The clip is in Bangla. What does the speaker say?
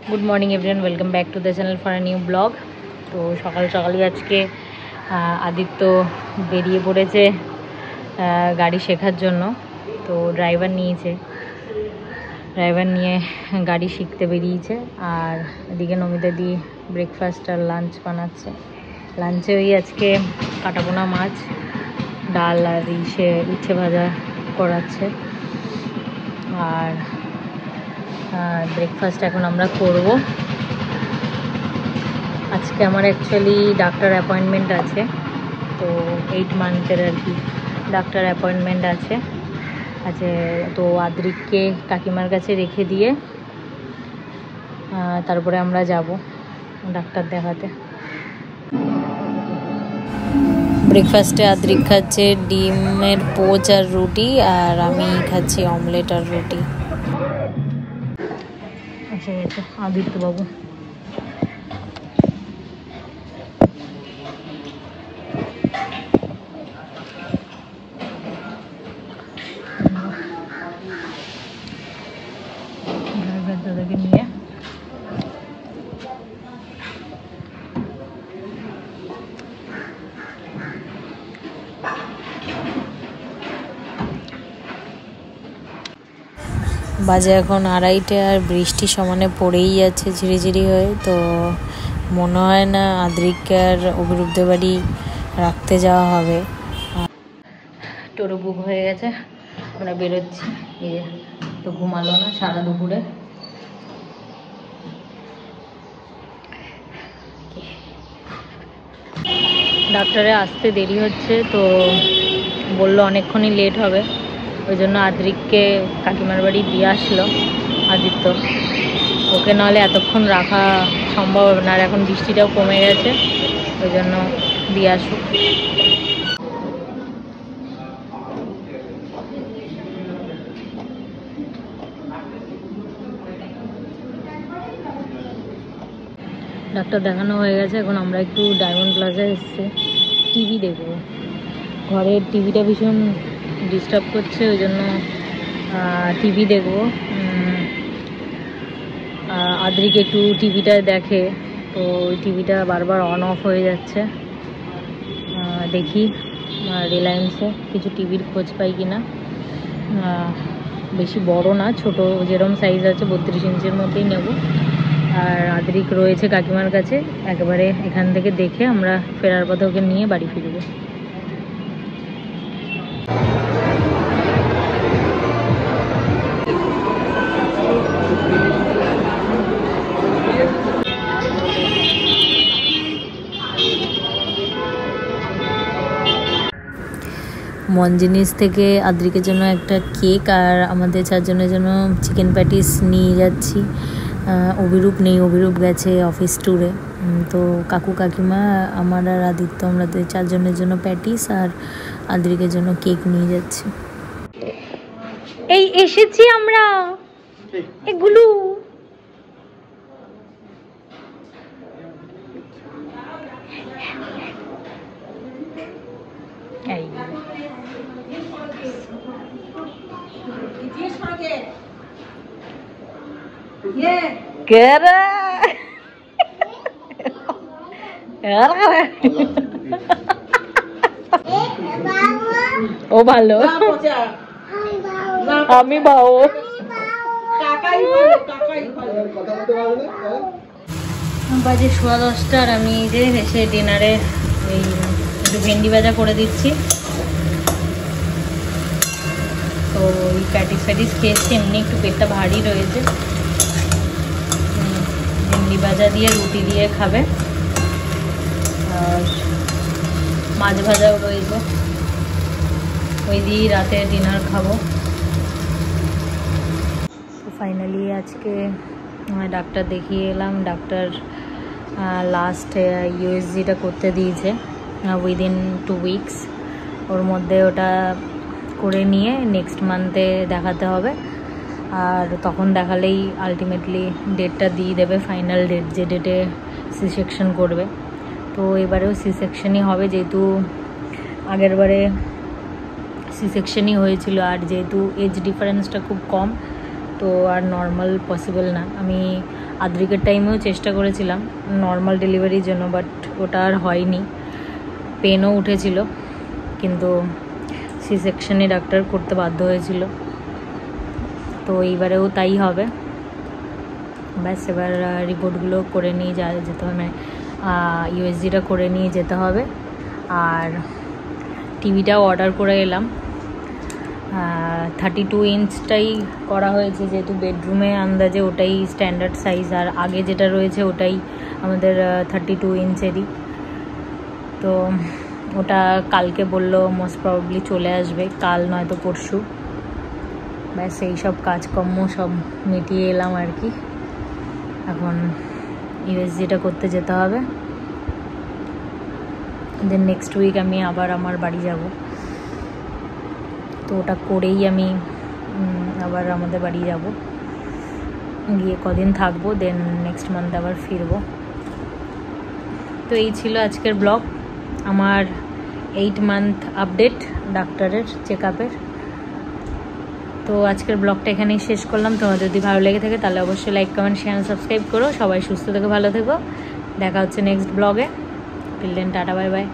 Good morning everyone, welcome back to the channel for a new blog. तो सकाल सकाल आज के आदित्य बेरिए पड़े गाड़ी शेखार जन्य। तो ड्राइवर निये गाड़ी शिखते बेरिয়েছে। আর এদিকে নমিতা দি ব্রেকফাস্ট আর লাঞ্চ বানাচ্ছে। লাঞ্চে ওই আজকে কাটাপোনা মাছ, ডাল আর উচ্ছে ভাজা করাচ্ছে। আর ব্রেকফাস্ট এখন আমরা করব। আজকে আমার অ্যাকচুয়ালি ডাক্তার অ্যাপয়েন্টমেন্ট আছে, তো 8 মান্থের আর কি ডাক্তার অ্যাপয়েন্টমেন্ট আছে। তো আদ্রিককে কাকিমার কাছে রেখে দিয়ে তারপরে আমরা যাব ডাক্তার দেখাতে। ব্রেকফাস্টে আদ্রিক খাচ্ছে ডিমের পোচ আর রুটি, আর আমি খাচ্ছি অমলেট আর রুটি। এসে গেছে আদিত্য বাবু। ড্রাইভার দাদাকে নিয়ে বাজে এখন 2:30 আর বৃষ্টি সমানে পড়েই যাচ্ছে ঝিরিঝিরি হয়ে। তো মনে হয় না আদ্রিককে আর অভিরূপদের বাড়ি রাখতে যাওয়া হবে। টোটো বুক হয়ে গেছে, আমরা বেরোচ্ছি। তো ঘুমালো না সারা দুপুরে। ডাক্তারে আসতে দেরি হচ্ছে, তো বললো অনেকক্ষণই লেট হবে। ওই জন্য আদ্রিককে কাকিমার বাড়ি দিয়ে আসলো আদিত্য। ওকে নাহলে এতক্ষণ রাখা সম্ভব হবে না, আর এখন বৃষ্টিটাও কমে গেছে, ওই জন্য দিয়ে আসুক। ডাক্তার দেখানো হয়ে গেছে, এখন আমরা একটু ডায়মন্ড প্লাজায় এসেছি টিভি দেখব। ঘরের টিভিটা ভীষণ ডিস্টার্ব করছে, ওই জন্য টিভি দেখব। আদ্রিক একটু টিভিটা দেখে, তো ওই টিভিটা বারবার অন অফ হয়ে যাচ্ছে। দেখি রিলায়েন্সে কিছু টিভির খোঁজ পাই কিনা। বেশি বড় না, ছোট যেরকম সাইজ আছে 32 ইঞ্চির মধ্যেই নেব। আর আদ্রিক রয়েছে কাকিমার কাছে, একেবারে এখান থেকে দেখে আমরা ফেরার পথে ওকে নিয়ে বাড়ি ফিরব। মঞ্জিনিস থেকে আদ্রিকের জন্য একটা কেক আর আমাদের 4 জনের জন্য চিকেন প্যাটিস নিয়ে যাচ্ছি। অভিরূপ নেই, অভিরূপ গেছে অফিস ট্যুরে। তো কাকু কাকিমা, আমার আর আদিত্য, আমাদের 4 জনের জন্য প্যাটিস আর আদ্রিকের জন্য কেক নিয়ে যাচ্ছি। এই এসেছি আমরা, এগুলো এই ও ভালো, আমি বাবু বাজে 10:15 আর আমি যে এসে ডিনারে ওই একটু ভেন্ডি ভাজা করে দিচ্ছি। তো ওই প্যাটিস খেয়েছি, এমনি একটু পেটটা ভারী রয়েছে। ভেন্ডি ভাজা দিয়ে রুটি দিয়ে খাবে, আর মাছ ভাজাও রয়েছে, ওই দিয়েই রাতে ডিনার খাবো। তো ফাইনালি আজকে ডাক্তার দেখিয়ে এলাম। ডাক্তার লাস্ট ইউএসজিটা করতে দিয়েছে উইদিন 2 উইকস। ওর মধ্যে ওটা করে নিয়ে নেক্সট মান্থে দেখাতে হবে। আর তখন দেখালেই আলটিমেটলি ডেটটা দিয়ে দেবে, ফাইনাল ডেট, যে ডেটে সি সেকশন করবে। তো এবারেও সি সেকশনই হবে, যেহেতু আগের বারে সি সেকশনই হয়েছিল। আর যেহেতু এজ ডিফারেন্সটা খুব কম, তো আর নর্মাল পসিবল না। আমি আদ্রিকের টাইমেও চেষ্টা করেছিলাম নর্মাল ডেলিভারির জন্য, বাট ওটা আর হয়নি, পেনও উঠেছিল, কিন্তু সি সেকশনে ডাক্তার করতে বাধ্য হয়েছিল। তো এইবারেও তাই হবে। ব্যাস এবার রিপোর্টগুলো করে নিয়ে যেতে হবে, ইউএসজিটা করে নিয়ে যেতে হবে। আর টিভিটাও অর্ডার করে এলাম, 32 ইঞ্চটাই করা হয়েছে, যেহেতু বেডরুমে আন্দাজে ওটাই স্ট্যান্ডার্ড সাইজ, আর আগে যেটা রয়েছে ওটাই আমাদের 32 ইঞ্চেরই। তো ওটা কালকে বললো মোস্ট প্রবাবলি চলে আসবে, কাল নয়তো পরশু। ব্যাস এই সব কাজকর্ম সব মিটিয়ে এলাম আর কি। এখন ইউএসজিটা করতে যেতে হবে, দেন নেক্সট উইক আমি আবার আমার বাড়ি যাব। তো ওটা করেই আমি আবার আমাদের বাড়ি যাব, গিয়ে কদিন থাকবো, দেন নেক্সট মান্থ আবার ফিরবো। তো এই ছিল আজকের ব্লগ, আমার 8 মান্থ আপডেট ডাক্তারের চেক আপের। তো আজকের ব্লগটা এখানেই শেষ করলাম। তোমার যদি ভালো লেগে থাকে তাহলে অবশ্যই লাইক, কমেন্ট, শেয়ার, সাবস্ক্রাইব করো। সবাই সুস্থ থেকো, ভালো থেকো। দেখা হচ্ছে নেক্সট ব্লগে। Till then tata, bye by.